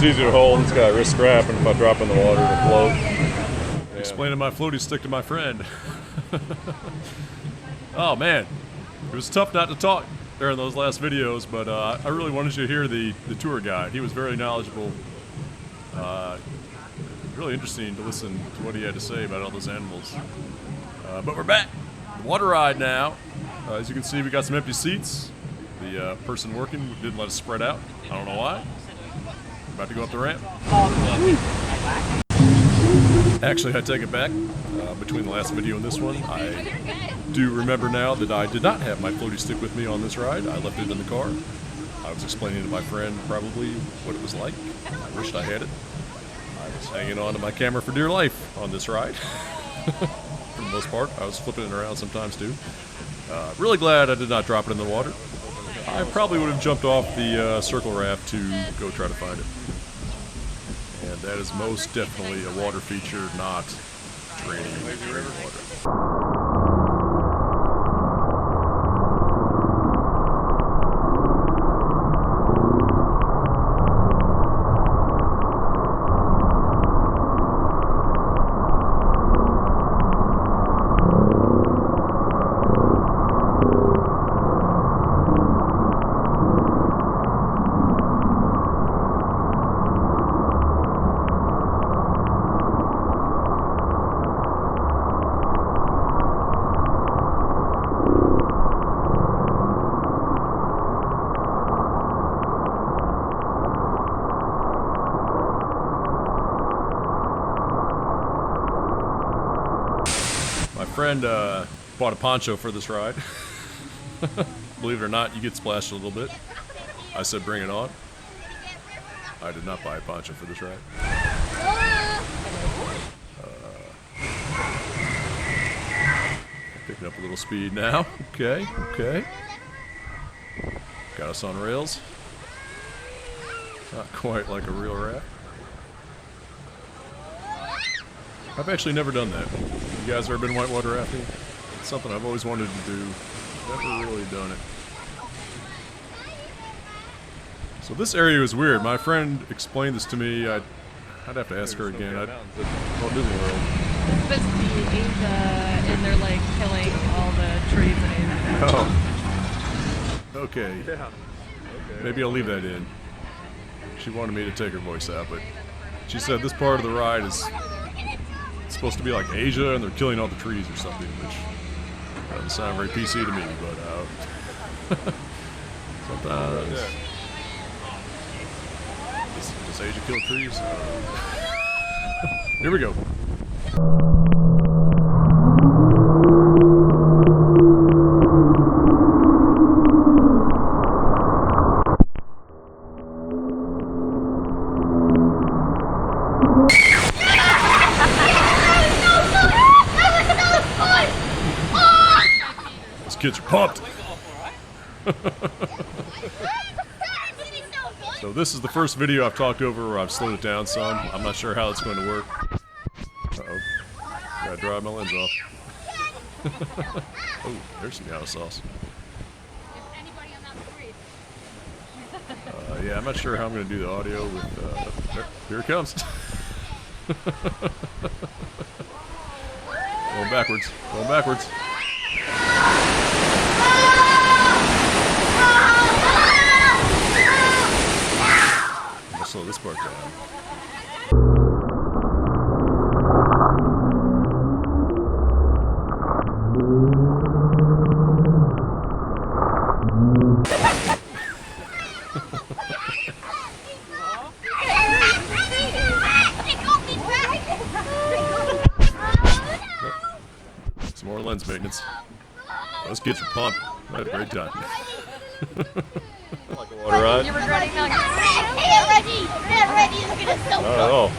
It's easier to hold. It's got a wrist strap, and if I drop in the water, it'll float. Yeah. Explaining my floaty stick to my friend. Oh man, it was tough not to talk during those last videos, but I really wanted you to hear the tour guide. He was very knowledgeable. Really interesting to listen to what he had to say about all those animals. But we're back. The water ride now. As you can see, we got some empty seats. The person working didn't let us spread out. I don't know why. About to go up the ramp. Actually, I take it back. Between the last video and this one, I do remember now that I did not have my floaty stick with me on this ride. I left it in the car. I was explaining to my friend probably what it was like. I wished I had it. I was hanging on to my camera for dear life on this ride. For the most part. I was flipping it around sometimes too. Really glad I did not drop it in the water. I probably would have jumped off the circle raft to go try to find it. And that is most definitely a water feature, not draining water. My friend bought a poncho for this ride. Believe it or not, you get splashed a little bit. I said bring it on. I did not buy a poncho for this ride. Picking up a little speed now. Okay, okay. Got us on rails. Not quite like a real raft. I've actually never done that. You guys ever been whitewater rafting? It's something I've always wanted to do. Never really done it. So this area was weird. My friend explained this to me. I'd have to ask her again. Walt Disney World. It's supposed to be Asia, and they're like killing all the trees in Asia. Oh. Okay. Yeah. Okay. Maybe I'll leave that in. She wanted me to take her voice out, but she said this part of the ride is supposed to be like Asia, and they're killing all the trees or something, which doesn't sound very PC to me, but sometimes. Yeah. Does Asia kill trees? Here we go. Kids are pumped. So this is the first video I've talked over where I've slowed it down some. I'm not sure how it's going to work. Uh-oh. Gotta dry my lens off. Oh, there's some yellow sauce. Yeah, I'm not sure how I'm going to do the audio with... here it comes. Going backwards. Going backwards. Slow this part down. Some more lens maintenance. Those kids are pumped. I had a great time. Like a water ride? You're regretting not Oh.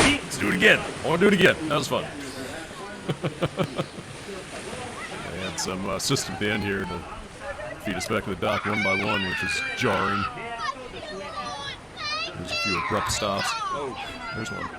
Let's do it again. I want to do it again. That was fun. I had some system at the end here to feed us back to the dock one by one, which is jarring. There's a few abrupt stops. Oh, there's one.